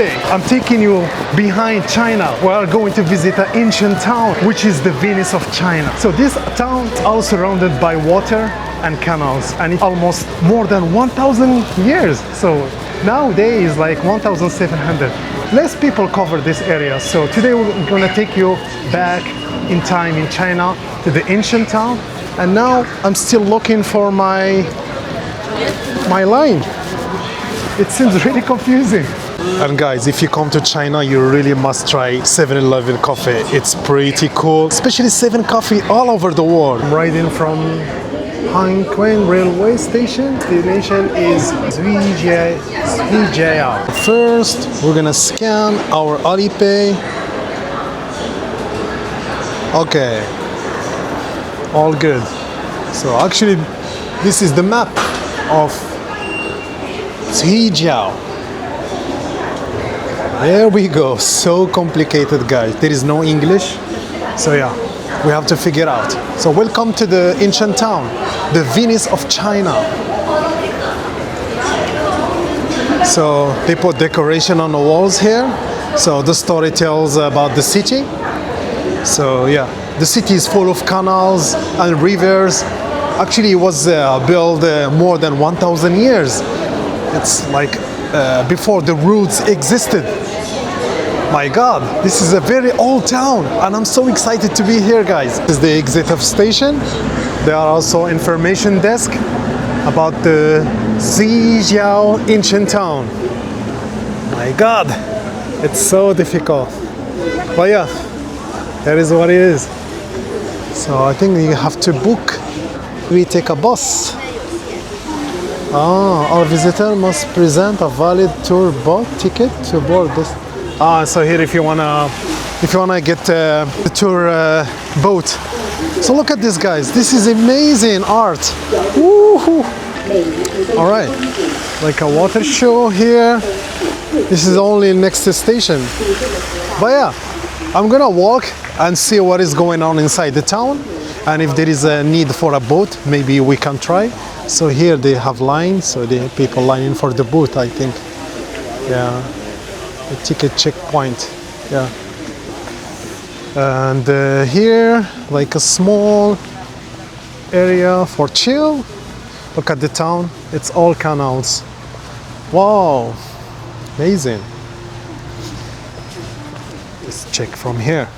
Today, I'm taking you behind China. We are going to visit an ancient town, which is the Venice of China. So this town is all surrounded by water and canals, and it's almost more than 1,000 years. So nowadays, like 1,700. Less people cover this area. So today we're gonna take you back in time in China to the ancient town. And now I'm still looking for my line. It seems really confusing. And guys, if you come to China, you really must try 7-Eleven coffee. It's pretty cool, especially 7 Coffee all over the world. I'm riding from Hanquan railway station. Destination is Zhujiao. First, we're gonna scan our Alipay. Okay, all good. So actually, this is the map of Zhujiao. There we go. So complicated, guys. There is no English. So yeah, we have to figure out. So welcome to the ancient town, the Venice of China. So they put decoration on the walls here. So the story tells about the city. So yeah, the city is full of canals and rivers. Actually, it was built more than 1,000 years. It's like before the roads existed. My God, this is a very old town, and I'm so excited to be here, guys. This is the exit of station. There are also information desk about the Zhujiao ancient town. My God, it's so difficult. But yeah, that is what it is. So I think you have to book. We take a bus. Our visitor must present a valid tour boat ticket to board this. So here, if you wanna get the tour boat. So look at this, guys. This is amazing art. Woo-hoo. All right, like a water show here. This is only next to station. But yeah, I'm gonna walk and see what is going on inside the town. And if there is a need for a boat, maybe we can try. So here they have lines, so they have people lining for the boat, I think. Yeah, the ticket checkpoint. Yeah. And here, like a small area for chill. Look at the town, it's all canals. Wow, amazing. Let's check from here.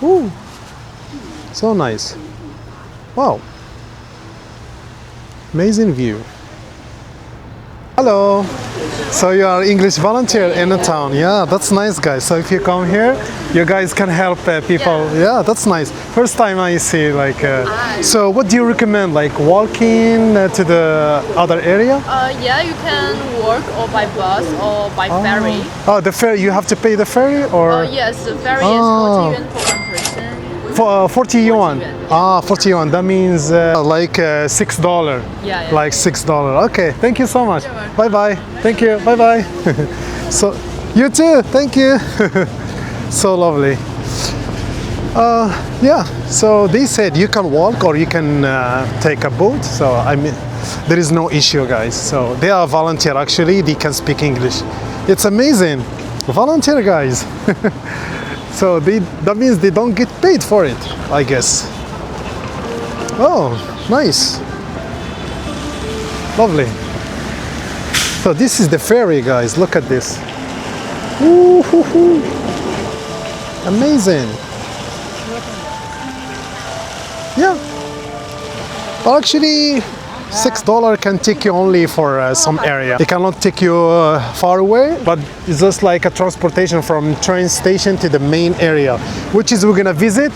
Ooh. So nice. Wow. Amazing view. Hello. So you are English volunteer in the town. Yeah, that's nice, guys. So if you come here, you guys can help people. Yeah, that's nice. First time I see like. So what do you recommend? Like walking to the other area? Yeah, you can walk or by bus or by ferry. Oh, the ferry. You have to pay the ferry, or? Yes, the ferry is 40 yuan for 1 person. For 40 yuan. Yeah. 40 yuan. That means like $6. Yeah. Like $6. Okay. Thank you so much. Bye bye. Thank you. Bye bye. So you too. Thank you. So lovely. Yeah. So they said you can walk or you can take a boat. So I mean, there is no issue, guys. So they are volunteer. Actually, they can speak English. It's amazing. Volunteer, guys. So that means they don't get paid for it, I guess. Oh, nice. Lovely. So this is the ferry, guys. Look at this. Woo-hoo-hoo. Amazing. Yeah. Well, actually, $6 can take you only for some area. It cannot take you far away, but it's just like a transportation from train station to the main area, which is we're gonna visit.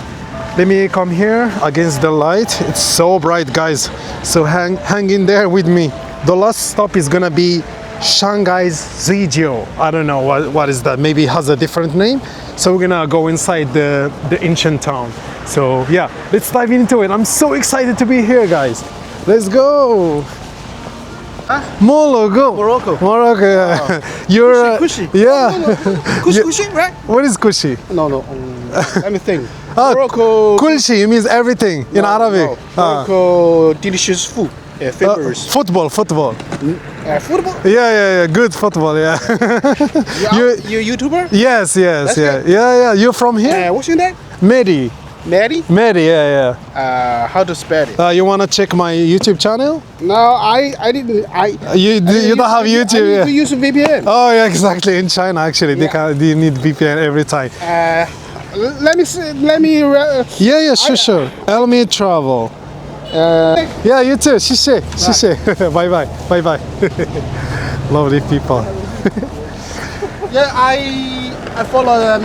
Let me come here against the light. It's so bright, guys. So hang in there with me. The last stop is gonna be Shanghai's Zhujiao. I don't know what is that. Maybe it has a different name. So we're gonna go inside the ancient town. So yeah, let's dive into it. I'm so excited to be here, guys. Let's go. Morocco. Morocco. Yeah. You're Cushy. Yeah. Cushy, right? What is kushi? No. Anything. Morocco. Kulshi means everything in Arabic. No. Morocco delicious food. Favors. Football. Football? Yeah. Good football. Yeah. You YouTuber? Yes. That's Yeah. good. Yeah. You're from here? What's your name? Mehdi. Maddie? Mehdi. Yeah. How to spell it? You wanna check my YouTube channel? No, I didn't. You don't have YouTube. I need to Yeah. use a VPN. Oh yeah, exactly. In China, actually, they need VPN every time. Let me see, let me. Yeah. Sure. Help me travel. Yeah, you too. Shishe. Bye. Lovely people. Yeah, I follow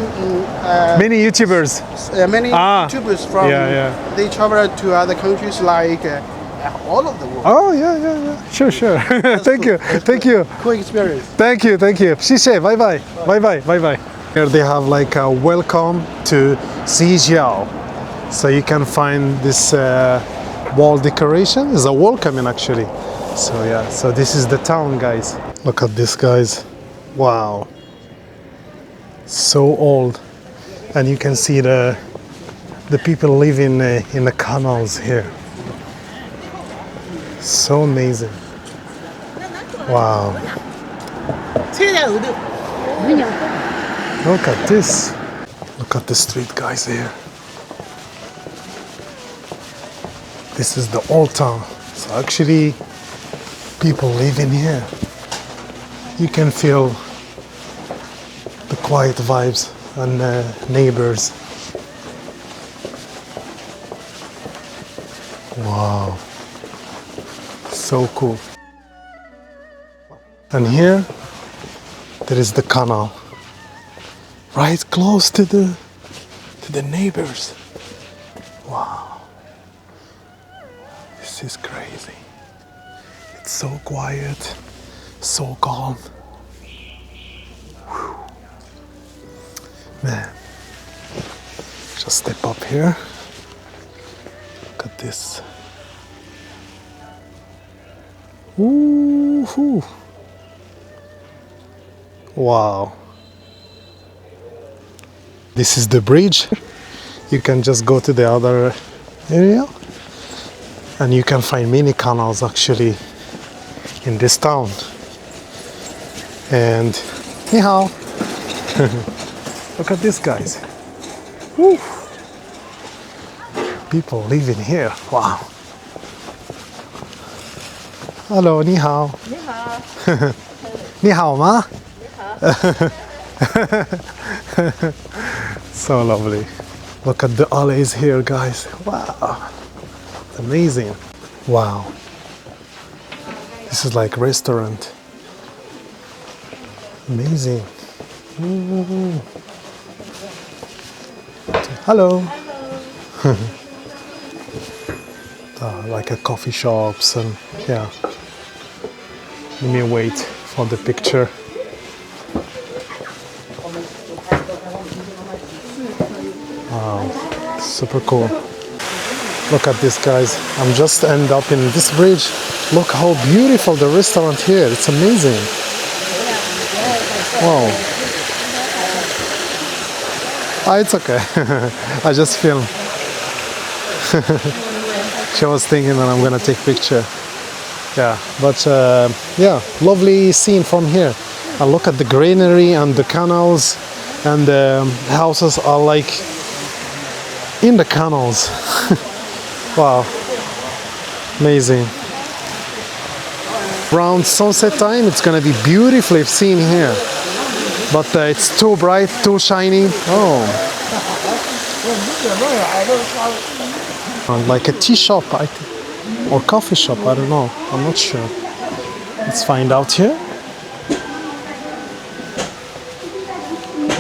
Many YouTubers. many Ah. YouTubers from. Yeah. They travel to other countries like all of the world. Oh yeah. Sure. Thank you. Cool experience. Thank you. Shishe. Bye. Here they have like a welcome to Zijiao. So you can find this wall decoration. It's a welcoming actually. So yeah, so this is the town, guys. Look at this, guys. Wow. So old. And you can see the people living in the canals here. So amazing. Wow. Look at this. Look at the street, guys, here. This is the old town. So actually, people live in here. You can feel the quiet vibes and neighbors. Wow. So cool. And here, there is the canal. Right close to the neighbors. Wow. This is crazy. It's so quiet, so calm. Whew. Man, just step up here. Look at this. Woo-hoo. Wow. This is the bridge. You can just go to the other area and you can find many canals actually in this town. And ni hao. Look at this, guys. Woo. People living here. Wow. Hello, ni hao. Ni hao. Ni hao ma? Ni hao. So lovely. Look at the alleys here, guys. Wow. Amazing. Wow. This is like restaurant. Amazing. Ooh. Hello. Like a coffee shops and yeah. Let me wait for the picture. Wow, super cool. Look at this, guys. I'm just end up in this bridge. Look how beautiful the restaurant here. It's amazing. Wow. Ah, it's okay. I just filmed. She was thinking that I'm gonna take picture. Yeah, but yeah, lovely scene from here. And look at the greenery and the canals, and the houses are like in the canals. Wow, amazing. Around sunset time, it's gonna be beautifully seen here, but it's too bright, too shiny. Oh, like a tea shop, I think, or coffee shop. I don't know. I'm not sure. Let's find out here.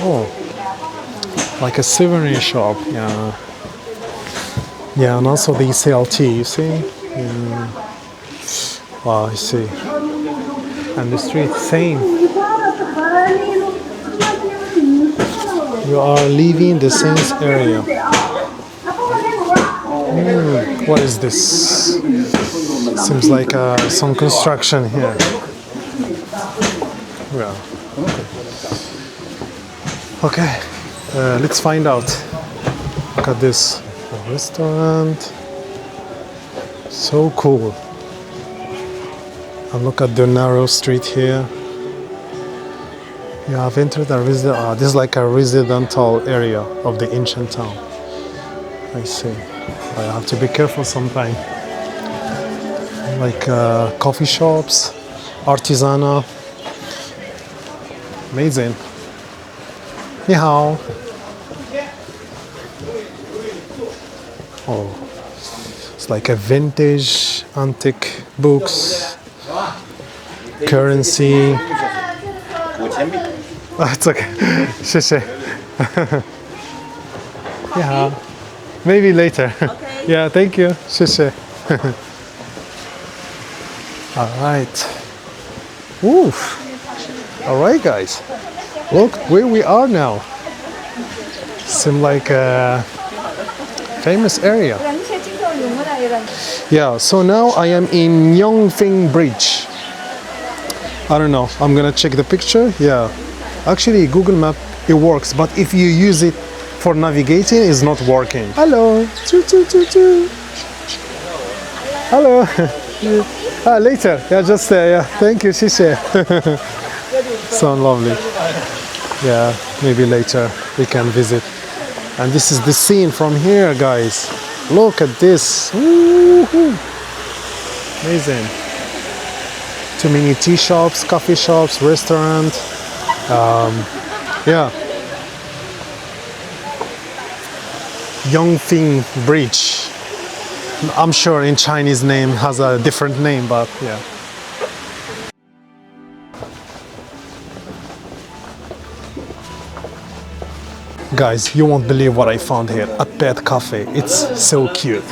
Oh, like a souvenir shop. Yeah. Yeah, and also they sell tea, you see? Yeah. Wow, I see. And the street, same. You are leaving the same area. What is this? Seems like some construction here. Yeah. Okay, let's find out. Look at this. Restaurant, so cool. And look at the narrow street here. Yeah, I've entered a this is like a residential area of the ancient town. I see. I have to be careful sometimes. Like coffee shops, artisanal. Amazing. 你好. Oh, it's like a vintage antique books, currency. Oh, it's okay. 谢谢. Yeah, maybe later. Okay. Yeah, thank you. 谢谢. All right. Oof. All right, guys. Look where we are now. Seem like a famous area. Yeah, so now I am in Yongfeng Bridge. I don't know. I'm gonna check the picture. Yeah. Actually, Google Map, it works, but if you use it for navigating, it's not working. Hello. Choo, choo, choo, choo. Hello. Later. Yeah, just yeah. Thank you. 谢谢. So lovely. Yeah, maybe later we can visit. And this is the scene from here, guys. Look at this. Woo-hoo. Amazing. Too many tea shops, coffee shops, restaurant. Yeah. Yongfeng Bridge. I'm sure in Chinese name has a different name, but yeah. Guys, you won't believe what I found here. A pet cafe. It's so cute.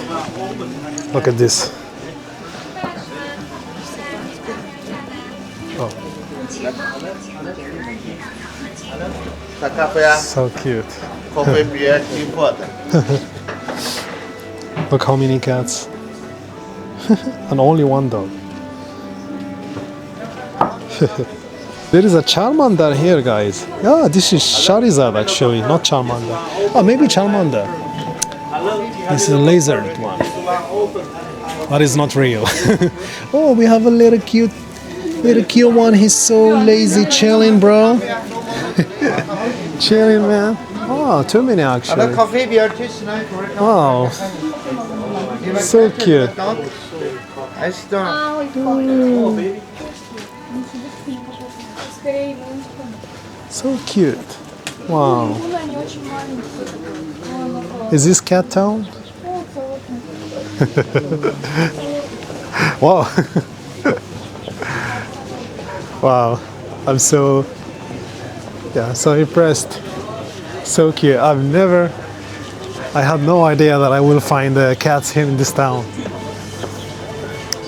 Look at this. Oh. So cute. Look how many cats. And only one dog. There is a Charmander here, guys. Yeah, this is Charizard actually, not Charmander. Oh, maybe Charmander. This is a lasered one. But it's not real. Oh, we have a little cute one. He's so lazy, chilling, bro. Chilling, man. Oh, too many actually. Wow. So cute. So cute. Wow. Is this cat town? Wow. Wow. I'm so impressed. So cute. I had no idea that I will find cats here in this town.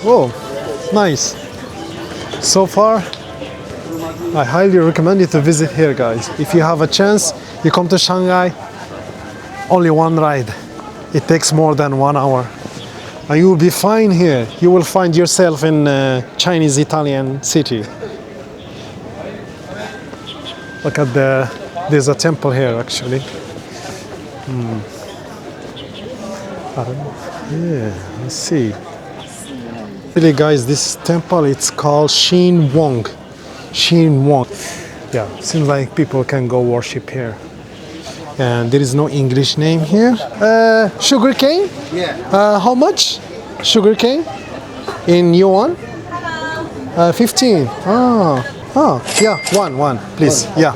Oh, nice. So far, I highly recommend you to visit here, guys. If you have a chance, you come to Shanghai, only one ride. It takes more than 1 hour. And you will be fine here. You will find yourself in Chinese Italian city. Look at there's a temple here actually. I don't know. Yeah, let's see. Really, guys, this temple, it's called Xin Wong. Yeah, seems like people can go worship here. And there is no English name here. Sugar cane? Yeah. How much? Sugar cane? In yuan? 15. Oh, yeah, one, please. Yeah.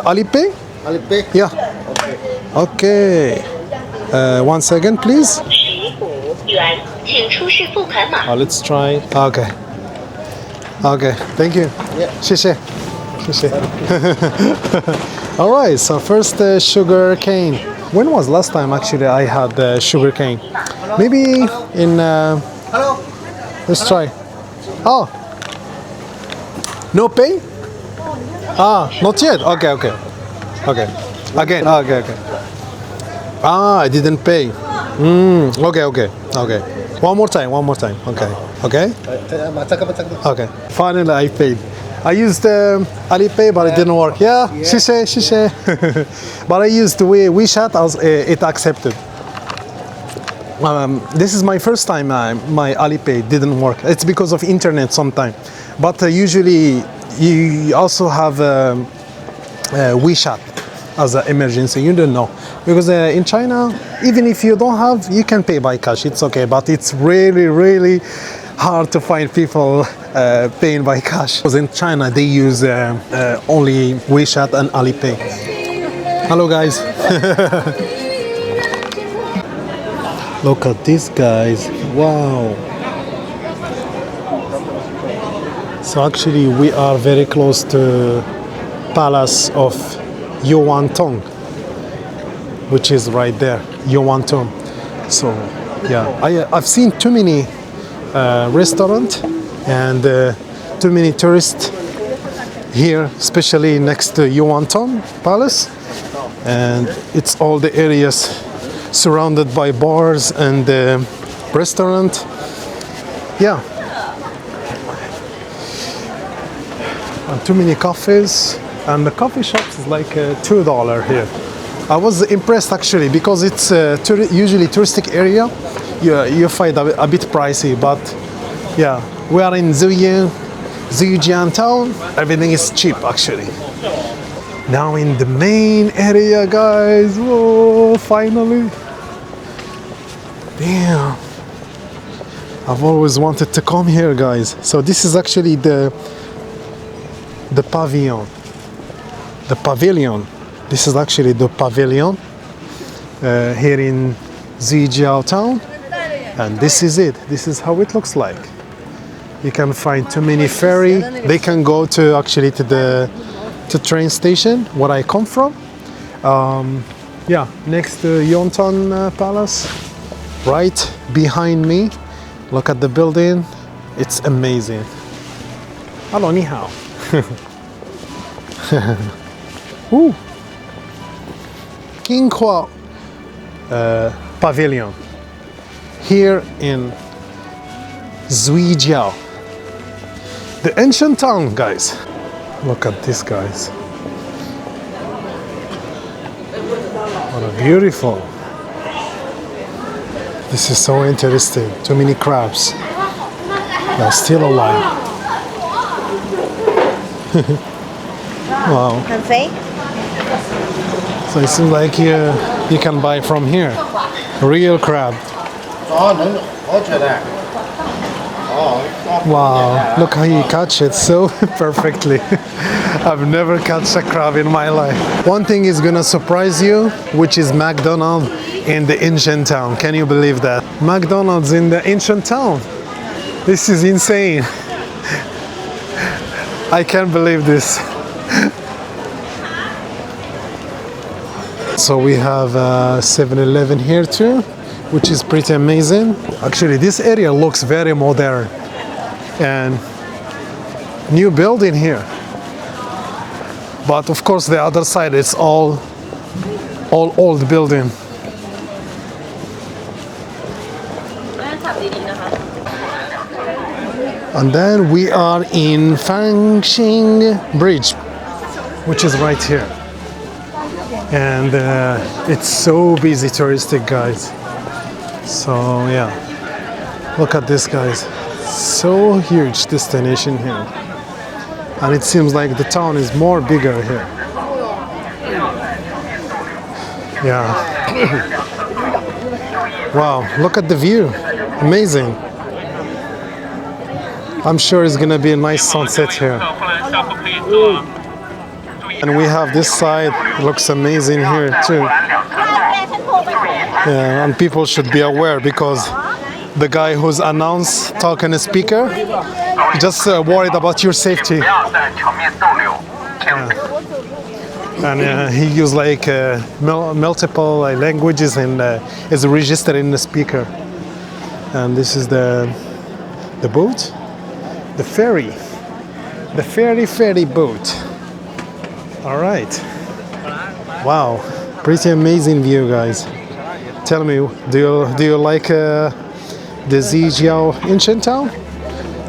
Alipay? Alipay? Yeah. Okay. 1 second, please. Let's try. Okay, thank you. Yeah. 谢谢. All right, so first sugar cane. When was last time actually I had sugar cane? Maybe in. Hello. Let's try. Oh. No pay? Not yet. Okay. Again. Okay. I didn't pay. Okay. One more time. Okay. Finally, I paid. I used Alipay, but it didn't work. Yeah. She said. But I used WeChat, it accepted. This is my first time my Alipay didn't work. It's because of internet sometime. But usually you also have WeChat as an emergency. You don't know. Because in China, even if you don't have, you can pay by cash. It's okay. But it's really, really hard to find people paying by cash. Because in China, they use only WeChat and Alipay. Hello, guys. Look at this, guys. Wow. So actually we are very close to Palace of Yuan-tong, which is right there, Yuan-tong. So yeah, I've seen too many restaurants and too many tourists here, especially next to Yuan-tong Palace. And it's all the areas surrounded by bars and restaurant. Yeah, and too many cafes, and the coffee shops is like $2 here. I was impressed actually because it's usually touristic area. You find a bit pricey, but yeah, we are in Zhejiang town. Everything is cheap actually. Now in the main area, guys. Whoa, finally. Damn. I've always wanted to come here, guys. So this is actually the pavilion. The pavilion. This is actually the pavilion here in Zhejiang town. And this is it. This is how it looks like. You can find too many ferry. They can go to actually to the train station where I come from. Yeah, next to Yonton Palace, right behind me. Look at the building. It's amazing. Hello, ni hao. Ooh. Qinghua Pavilion here in Zhujiao, the ancient town, guys. Look at this, guys. What a beautiful. This is so interesting. Too many crabs. They're still alive. Wow. So it seems like you can buy from here. Real crab. Wow, look how you catch it so perfectly. I've never caught a crab in my life. One thing is gonna surprise you, which is McDonald's in the ancient town. Can you believe that? McDonald's in the ancient town. This is insane. I can't believe this. So we have 7-Eleven here too, which is pretty amazing. Actually, this area looks very modern and new building here. But of course, the other side it's all old building. And then we are in Fangxing Bridge, which is right here. And it's so busy touristic, guys. So yeah, look at this, guys. So huge destination here. And it seems like the town is more bigger here. Yeah. Wow, look at the view. Amazing. I'm sure it's gonna be a nice sunset here. And we have this side, it looks amazing here too. Yeah, and people should be aware because the guy who's announced talking a speaker just worried about your safety. Yeah. And he used like multiple languages and is registered in the speaker. And this is the boat, the ferry boat. All right. Wow, pretty amazing view, guys. Tell me, do you like the Zhejiao ancient town?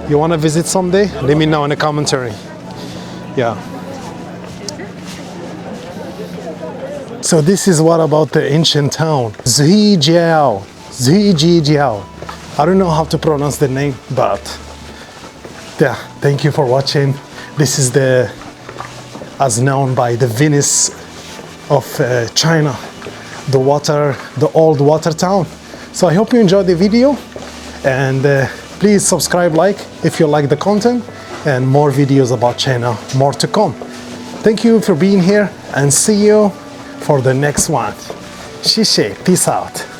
You want to visit someday? Let me know in the commentary. Yeah. So this is what about the ancient town, Zhejiao. Zijijiao. I don't know how to pronounce the name, but yeah, thank you for watching. This is as known by the Venice of China, the old water town. So I hope you enjoyed the video, and please subscribe, like if you like the content, and more videos about China, more to come. Thank you for being here, and see you for the next one. 谢谢, peace out.